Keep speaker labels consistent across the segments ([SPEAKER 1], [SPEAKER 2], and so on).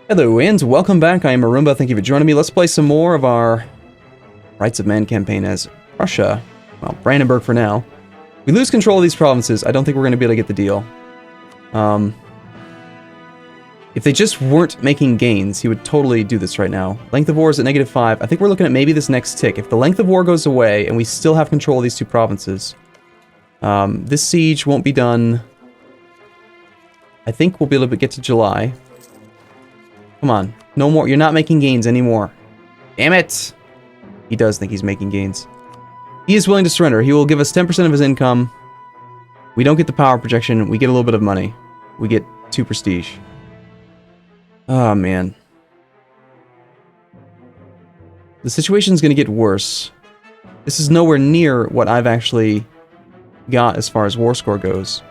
[SPEAKER 1] Hello and welcome back. I am Arumba. Thank you for joining me. Let's play some more of our Rights of Man campaign as Prussia. Well, Brandenburg for now. We lose control of these provinces. I don't think we're going to be able to get the deal. If they just weren't making gains, he would totally do this right now. Length of war is at -5. I think we're looking at maybe this next tick. If the length of war goes away and we still have control of these two provinces, this siege won't be done. I think we'll be able to get to July. Come on. No more. You're not making gains anymore. Damn it! He does think he's making gains. He is willing to surrender. He will give us 10% of his income. We don't get the power projection. We get a little bit of money. We get 2 prestige. Oh, man. The situation's going to get worse. This is nowhere near what I've actually got as far as war score goes.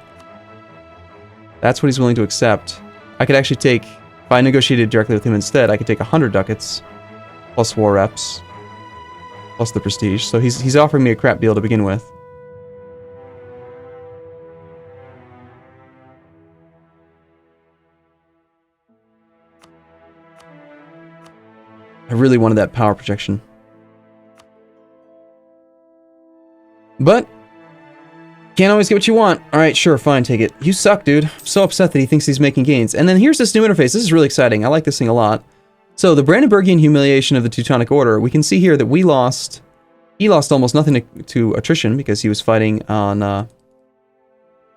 [SPEAKER 1] That's what he's willing to accept. I could actually take... If I negotiated directly with him instead, I could take 100 ducats, plus war reps, plus the prestige. So he's offering me a crap deal to begin with. I really wanted that power projection. But can't always get what you want. Alright, sure, fine, take it. You suck, dude. I'm so upset that he thinks he's making gains. And then here's this new interface. This is really exciting. I like this thing a lot. So, the Brandenburgian humiliation of the Teutonic Order. We can see here that we lost... He lost almost nothing to attrition because he was fighting on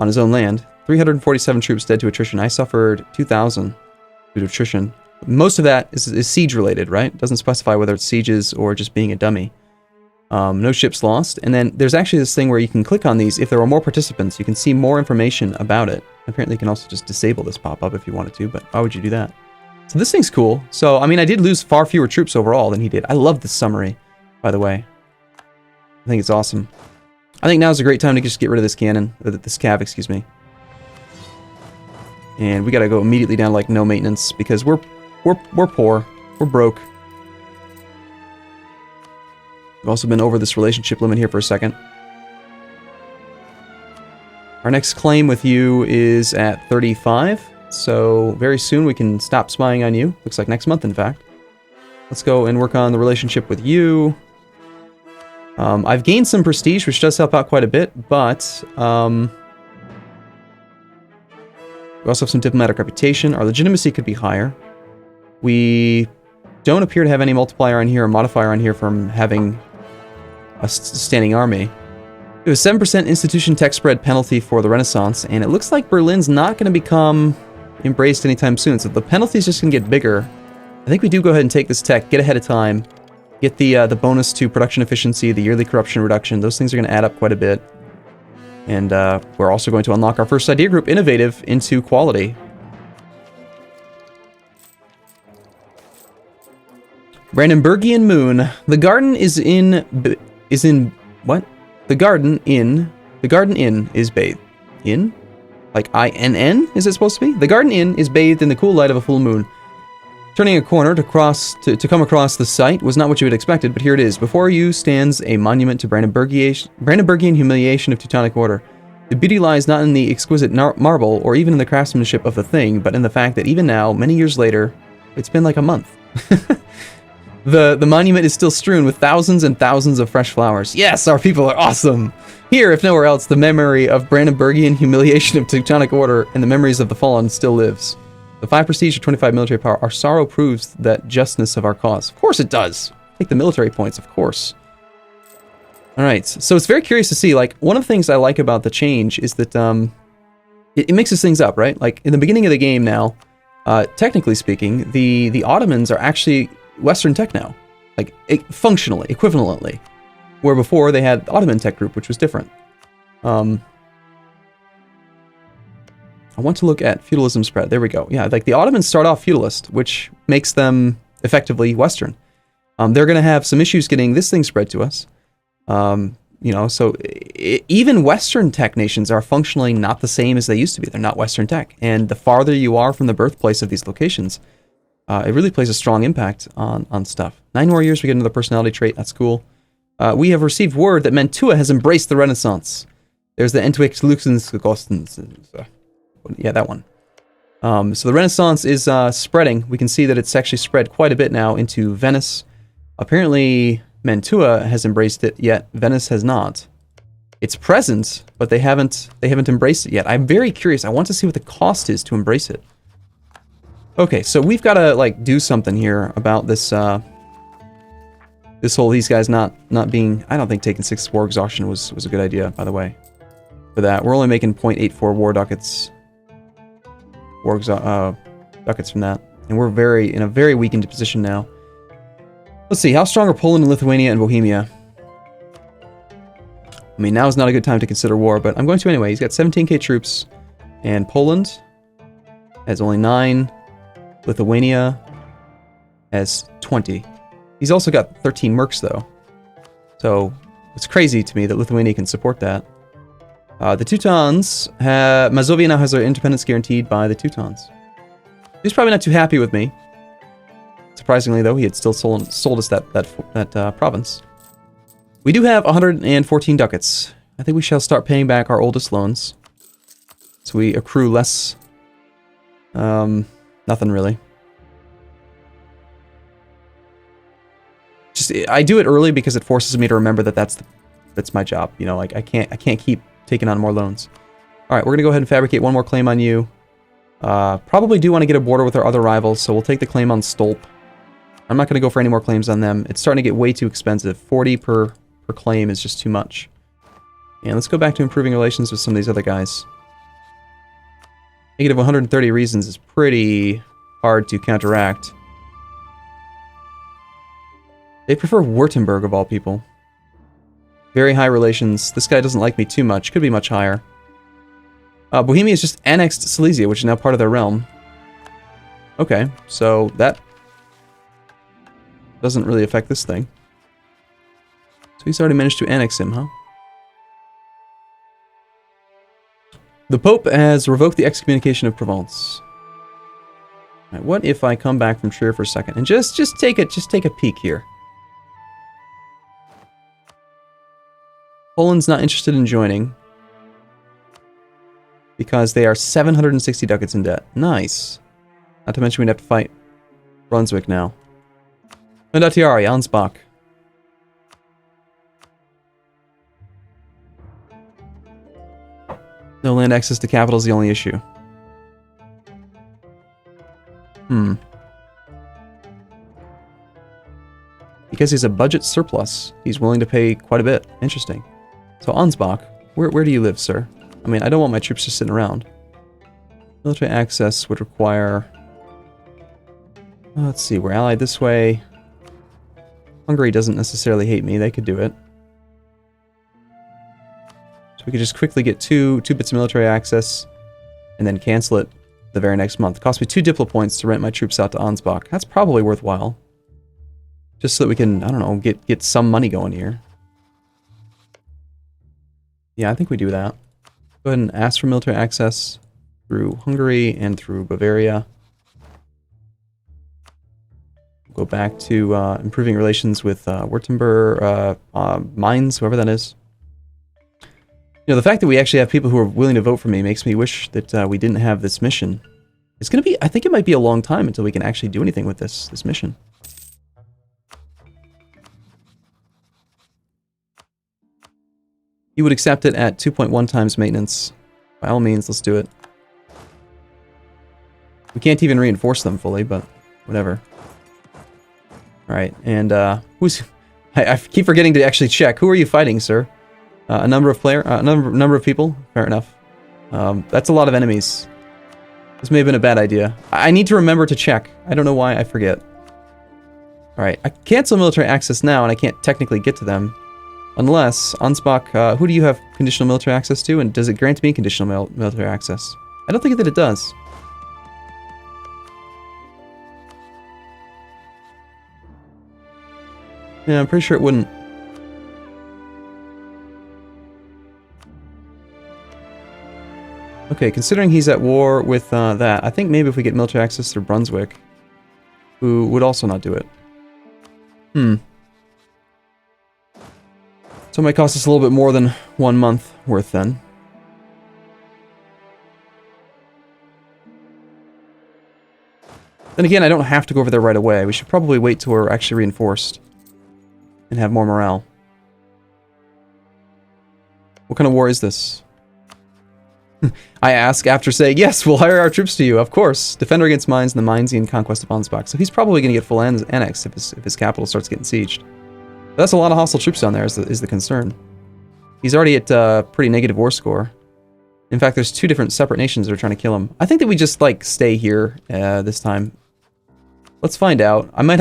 [SPEAKER 1] his own land. 347 troops dead to attrition. I suffered 2,000 due to attrition. Most of that is siege-related, right? It doesn't specify whether it's sieges or just being a dummy. No ships lost, and then there's actually this thing where you can click on these. If there are more participants, you can see more information about it. Apparently you can also just disable this pop-up if you wanted to, but why would you do that? So this thing's cool. So, I mean, I did lose far fewer troops overall than he did. I love this summary, by the way. I think it's awesome. I think now's a great time to just get rid of this cannon, or this cav, excuse me. And we gotta go immediately down to, like, no maintenance, because we're poor. We're broke. We've also been over this relationship limit here for a second. Our next claim with you is at 35, so very soon we can stop spying on you. Looks like next month, in fact. Let's go and work on the relationship with you. I've gained some prestige, which does help out quite a bit, but we also have some diplomatic reputation. Our legitimacy could be higher. We don't appear to have any multiplier on here or modifier on here from having a standing army. We have a 7% institution tech spread penalty for the Renaissance, and it looks like Berlin's not going to become embraced anytime soon, so the penalty's just going to get bigger. I think we do go ahead and take this tech, get ahead of time, get the bonus to production efficiency, the yearly corruption reduction. Those things are going to add up quite a bit. And we're also going to unlock our first idea group, Innovative, into Quality. Brandenburgian Moon. The garden is in what? The garden inn is bathed in, like INN, is it supposed to be? The garden inn is bathed in the cool light of a full moon. Turning a corner to come across the site was not what you had expected, but here it is. Before you stands a monument to Brandenburgian humiliation of Teutonic Order. The beauty lies not in the exquisite marble or even in the craftsmanship of the thing, but in the fact that even now, many years later, it's been like a month. The monument is still strewn with thousands and thousands of fresh flowers. Yes, our people are awesome! Here, if nowhere else, the memory of Brandenburgian humiliation of Teutonic Order and the memories of the fallen still lives. The 5 prestige or 25 military power, our sorrow proves that justness of our cause. Of course it does! Take the military points, of course. Alright, so it's very curious to see, like, one of the things I like about the change is that, it mixes things up, right? Like, in the beginning of the game now, technically speaking, the Ottomans are actually Western tech now, like functionally, equivalently, where before they had the Ottoman tech group, which was different. I want to look at feudalism spread. There we go. Yeah, like the Ottomans start off feudalist, which makes them effectively Western. They're going to have some issues getting this thing spread to us. You know, so even Western tech nations are functionally not the same as they used to be. They're not Western tech, and the farther you are from the birthplace of these locations, it really plays a strong impact on stuff. 9 more years, we get another personality trait. That's cool. We have received word that Mantua has embraced the Renaissance. There's the Entwicklungsgostens. Yeah, that one. So the Renaissance is spreading. We can see that it's actually spread quite a bit now into Venice. Apparently, Mantua has embraced it, yet Venice has not. It's present, but they haven't embraced it yet. I'm very curious. I want to see what the cost is to embrace it. Okay, so we've got to like do something here about this this whole these guys not being. I don't think taking 6 war exhaustion was a good idea, by the way. For that, we're only making 0.84 war ducats. Ducats from that, and we're in a very weakened position now. Let's see, how strong are Poland and Lithuania and Bohemia? I mean, now is not a good time to consider war, but I'm going to anyway. He's got 17k troops, and Poland has only 9. Lithuania has 20. He's also got 13 mercs, though. So, it's crazy to me that Lithuania can support that. The Teutons have... Mazovia now has their independence guaranteed by the Teutons. He's probably not too happy with me. Surprisingly, though, he had still sold us that province. We do have 114 ducats. I think we shall start paying back our oldest loans. So we accrue less... nothing really. I do it early because it forces me to remember that that's my job. You know, like I can't keep taking on more loans. All right, we're gonna go ahead and fabricate one more claim on you. Probably do want to get a border with our other rivals, so we'll take the claim on Stolp. I'm not gonna go for any more claims on them. It's starting to get way too expensive. 40 per claim is just too much. And let's go back to improving relations with some of these other guys. Negative 130 reasons is pretty hard to counteract. They prefer Württemberg of all people. Very high relations. This guy doesn't like me too much. Could be much higher. Bohemia has just annexed Silesia, which is now part of their realm. Okay, so that doesn't really affect this thing. So he's already managed to annex him, huh? The Pope has revoked the excommunication of Provence. Right, what if I come back from Trier for a second and just take a peek here? Poland's not interested in joining because they are 760 ducats in debt. Nice. Not to mention we'd have to fight Brunswick now. Condottieri, Ansbach. No land access to capital is the only issue. Because he's a budget surplus, he's willing to pay quite a bit. Interesting. So Ansbach, where do you live, sir? I mean, I don't want my troops just sitting around. Military access would require... let's see, we're allied this way. Hungary doesn't necessarily hate me, they could do it. So we could just quickly get two bits of military access, and then cancel it the very next month. It cost me 2 Diplo points to rent my troops out to Ansbach. That's probably worthwhile. Just so that we can, I don't know, get some money going here. Yeah, I think we do that. Go ahead and ask for military access through Hungary and through Bavaria. Go back to improving relations with Württemberg, Mainz, whoever that is. You know, the fact that we actually have people who are willing to vote for me makes me wish that we didn't have this mission. It's going to be, I think it might be a long time until we can actually do anything with this mission. You would accept it at 2.1 times maintenance. By all means, let's do it. We can't even reinforce them fully, but whatever. Alright, and who's... I keep forgetting to actually check. Who are you fighting, sir? A number of people? Fair enough. That's a lot of enemies. This may have been a bad idea. I need to remember to check. I don't know why I forget. Alright, I cancel military access now, and I can't technically get to them. Unless, Ansbach, who do you have conditional military access to, and does it grant me conditional military access? I don't think that it does. Yeah, I'm pretty sure it wouldn't. Okay, considering he's at war with that, I think maybe if we get military access through Brunswick, who would also not do it. So it might cost us a little bit more than 1 month worth then. Then again, I don't have to go over there right away. We should probably wait till we're actually reinforced. And have more morale. What kind of war is this? I ask after saying, yes, we'll hire our troops to you, of course. Defender against mines and the Mainzian conquest of Ansbach. So he's probably going to get full annex if his capital starts getting sieged. But that's a lot of hostile troops down there is the concern. He's already at a pretty negative war score. In fact, there's 2 different separate nations that are trying to kill him. I think that we just, like, stay here this time. Let's find out. I might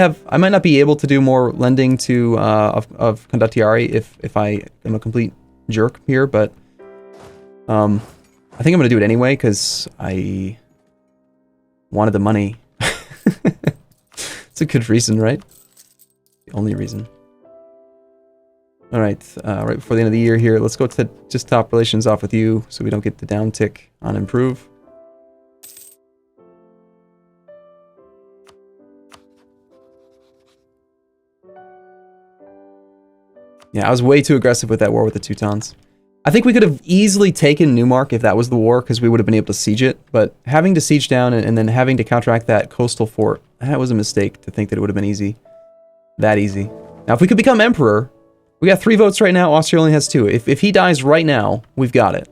[SPEAKER 1] not be able to do more lending to of Condottieri if I am a complete jerk here, but I think I'm going to do it anyway, because I wanted the money. It's a good reason, right? The only reason. Alright, right before the end of the year here, let's go to just top relations off with you, so we don't get the down tick on improve. Yeah, I was way too aggressive with that war with the Teutons. I think we could have easily taken Neumark if that was the war, because we would have been able to siege it. But having to siege down and then having to counteract that coastal fort, that was a mistake to think that it would have been easy. That easy. Now, if we could become emperor, we got 3 votes right now. Austria only has 2. If he dies right now, we've got it.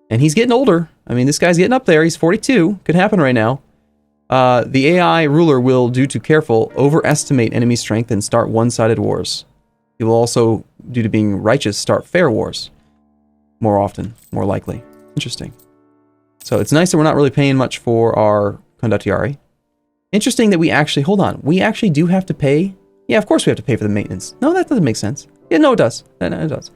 [SPEAKER 1] And he's getting older. I mean, this guy's getting up there. He's 42. Could happen right now. The AI ruler will, due to careful, overestimate enemy strength and start one-sided wars. He will also, due to being righteous, start fair wars. More often, more likely. Interesting. So it's nice that we're not really paying much for our Condottieri. Interesting that we actually, hold on, we actually do have to pay? Yeah, of course we have to pay for the maintenance. No, that doesn't make sense. Yeah, no, it does. No, it does.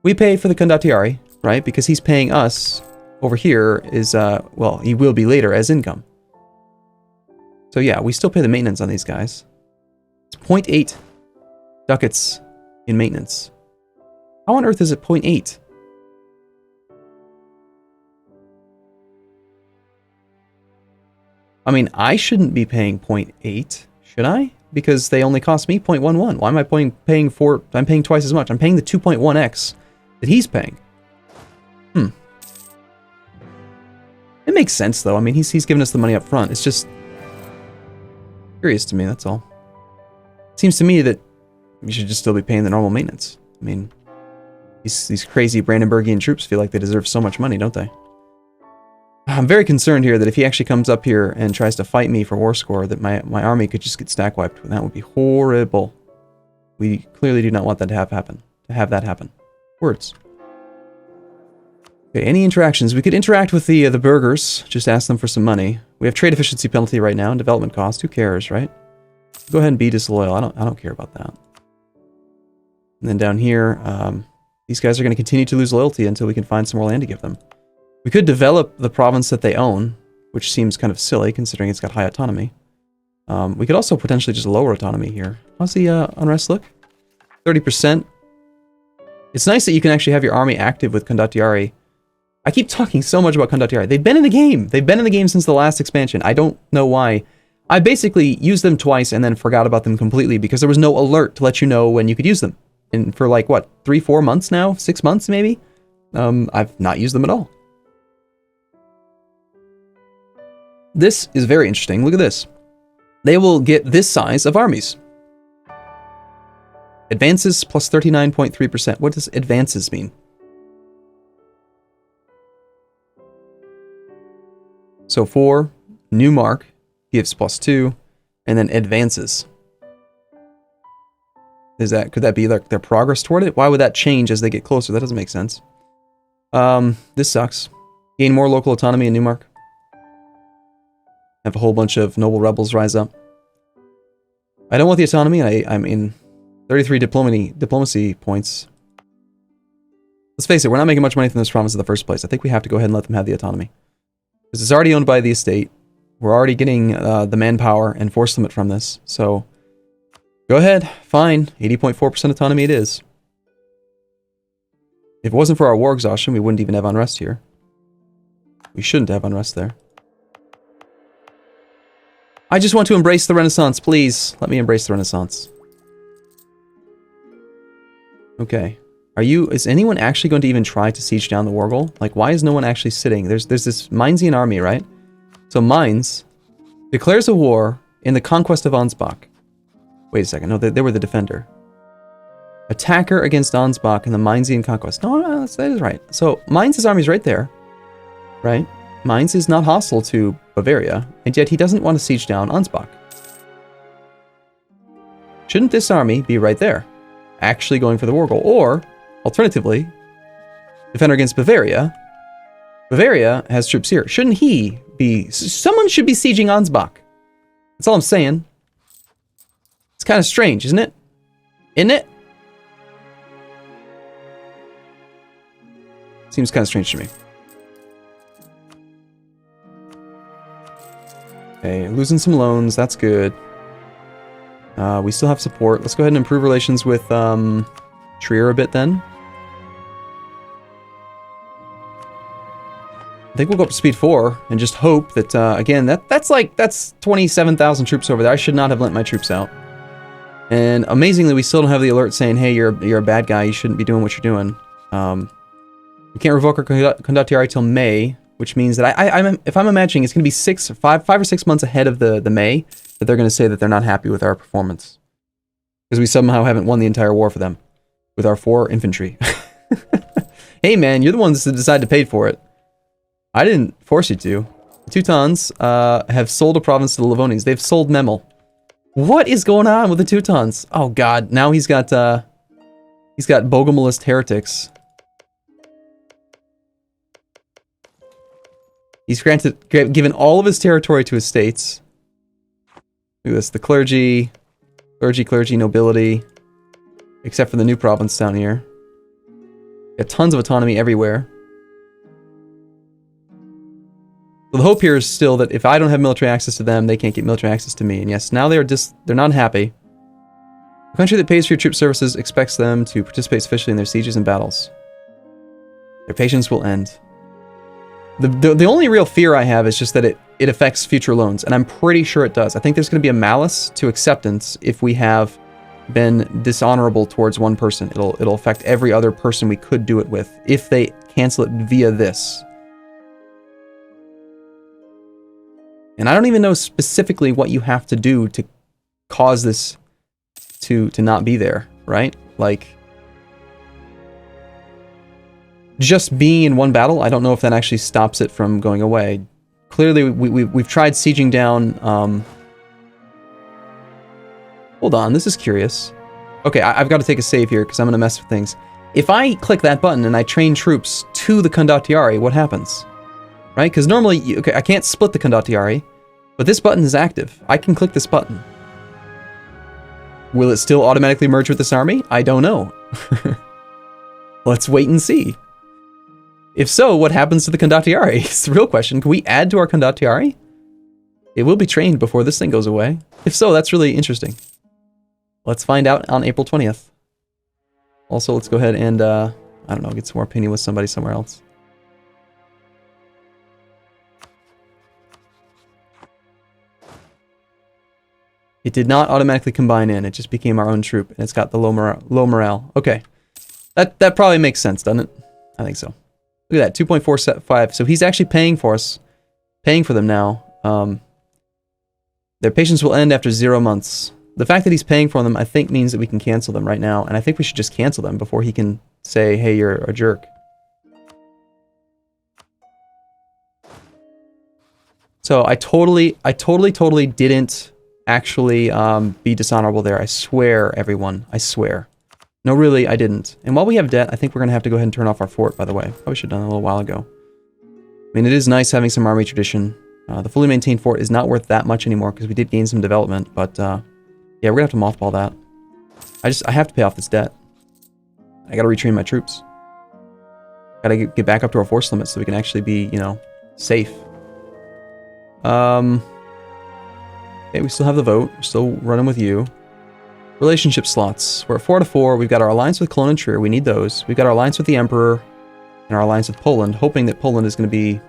[SPEAKER 1] We pay for the Condottieri, right? Because he's paying us over here is, well, he will be later as income. So yeah, we still pay the maintenance on these guys. It's 0.8 ducats in maintenance. How on earth is it 0.8? I mean, I shouldn't be paying 0.8, should I? Because they only cost me 0.11. Why am I paying for... I'm paying twice as much. I'm paying the 2.1x that he's paying. It makes sense, though. I mean, he's giving us the money up front. It's just... curious to me, that's all. It seems to me that we should just still be paying the normal maintenance. I mean, these crazy Brandenburgian troops feel like they deserve so much money, don't they? I'm very concerned here that if he actually comes up here and tries to fight me for war score, that my army could just get stack wiped, and that would be horrible. We clearly do not want that to have that happen. Words. Okay, any interactions? We could interact with the burghers, just ask them for some money. We have trade efficiency penalty right now and development cost. Who cares, right? Go ahead and be disloyal. I don't care about that. And then down here, these guys are going to continue to lose loyalty until we can find some more land to give them. We could develop the province that they own, which seems kind of silly considering it's got high autonomy. We could also potentially just lower autonomy here. How's the unrest look? 30%. It's nice that you can actually have your army active with Condottieri. I keep talking so much about Condottieri. They've been in the game. They've been in the game since the last expansion. I don't know why. I basically used them twice and then forgot about them completely because there was no alert to let you know when you could use them. And for like, what, 3-4 months now? 6 months maybe? I've not used them at all. This is very interesting. Look at this. They will get this size of armies. Advances plus 39.3%. What does advances mean? So for Neumark gives +2, and then advances. Could that be like their progress toward it? Why would that change as they get closer? That doesn't make sense. This sucks. Gain more local autonomy in Neumark. Have a whole bunch of noble rebels rise up. I don't want the autonomy. I'm in 33 diplomacy points. Let's face it, we're not making much money from this province in the first place. I think we have to go ahead and let them have the autonomy. Because it's already owned by the estate. We're already getting the manpower and force limit from this. So, go ahead. Fine. 80.4% autonomy it is. If it wasn't for our war exhaustion, we wouldn't even have unrest here. We shouldn't have unrest there. I just want to embrace the Renaissance, please. Let me embrace the Renaissance. Okay. Is anyone actually going to even try to siege down the war goal? Like, why is no one actually sitting? There's this Mainzian army, right? So Mainz Declares a war in the conquest of Ansbach. Wait a second. No, they were the defender. Attacker against Ansbach in the Mainzian conquest. No, that is right. So Mainz's army is right there. Right? Mainz is not hostile to Bavaria, and yet he doesn't want to siege down Ansbach. Shouldn't this army be right there, actually going for the war goal? Or, alternatively, defender against Bavaria. Bavaria has troops here. Shouldn't he be... Someone should be sieging Ansbach. That's all I'm saying. It's kind of strange, isn't it? Isn't it? Seems kind of strange to me. Okay, losing some loans. That's good. We still have support. Let's go ahead and improve relations with Trier a bit then. I think we'll go up to speed 4 and just hope that, again, that's 27,000 troops over there. I should not have lent my troops out. And amazingly, we still don't have the alert saying, hey, you're a bad guy, you shouldn't be doing what you're doing. We can't revoke our condottieri till May, which means that if I'm imagining, it's going to be 5 or 6 months ahead of the May that they're going to say that they're not happy with our performance. Because we somehow haven't won the entire war for them with our 4 infantry. Hey man, you're the ones that decided to pay for it. I didn't force you to. The Teutons have sold a province to the Livonians. They've sold Memel. What is going on with the Teutons? Oh god, now he's got Bogomolist heretics. He's given all of his territory to his states. Look at this, the clergy, nobility, except for the new province down here. Got tons of autonomy everywhere. So the hope here is still that if I don't have military access to them, they can't get military access to me. And yes, now they're not happy. The country that pays for your troop services expects them to participate sufficiently in their sieges and battles. Their patience will end. The only real fear I have is just that it affects future loans, and I'm pretty sure it does. I think there's going to be a malice to acceptance if we have been dishonorable towards one person. It'll affect every other person we could do it with if they cancel it via this. And I don't even know specifically what you have to do to cause this to not be there, right? Like, just being in one battle, I don't know if that actually stops it from going away. Clearly, we've tried sieging down... Hold on, this is curious. Okay, I've got to take a save here because I'm going to mess with things. If I click that button and I train troops to the condottieri, what happens? Right? Because normally, okay, I can't split the condottieri, but this button is active. I can click this button. Will it still automatically merge with this army? I don't know. Let's wait and see. If so, what happens to the condottieri? It's the real question. Can we add to our condottieri? It will be trained before this thing goes away. If so, that's really interesting. Let's find out on April 20th. Also, let's go ahead and, I don't know, get some more opinion with somebody somewhere else. It did not automatically combine in. It just became our own troop, and it's got the low morale. Okay. That probably makes sense, doesn't it? I think so. Look at that, 2.45. So he's actually paying for us. Paying for them now. Their patience will end after 0 months. The fact that he's paying for them, I think, means that we can cancel them right now. And I think we should just cancel them before he can say, hey, you're a jerk. So I totally didn't actually be dishonorable there. I swear, everyone. I swear. No, really, I didn't. And while we have debt, I think we're going to have to go ahead and turn off our fort, by the way. Probably should have done it a little while ago. I mean, it is nice having some army tradition. The fully maintained fort is not worth that much anymore because we did gain some development, but yeah, we're going to have to mothball that. I have to pay off this debt. I got to retrain my troops. Got to get back up to our force limit so we can actually be, you know, safe. Okay, we still have the vote. We're still running with you. Relationship slots. We're at 4 to 4. We've got our alliance with Cologne and Trier. We need those. We've got our alliance with the Emperor and our alliance with Poland, hoping that Poland is going to be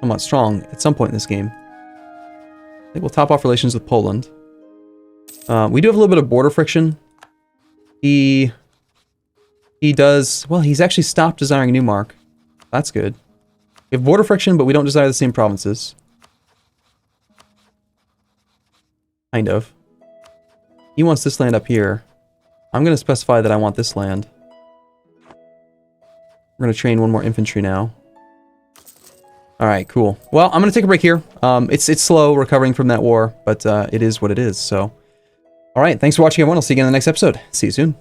[SPEAKER 1] somewhat strong at some point in this game. I think we'll top off relations with Poland. We do have a little bit of border friction. He does... Well, he's actually stopped desiring Neumark. That's good. We have border friction, but we don't desire the same provinces. Kind of. He wants this land up here. I'm going to specify that I want this land. We're going to train one more infantry now. Alright, cool. Well, I'm going to take a break here. It's slow recovering from that war, but it is what it is, so... Alright, thanks for watching, everyone. I'll see you again in the next episode. See you soon.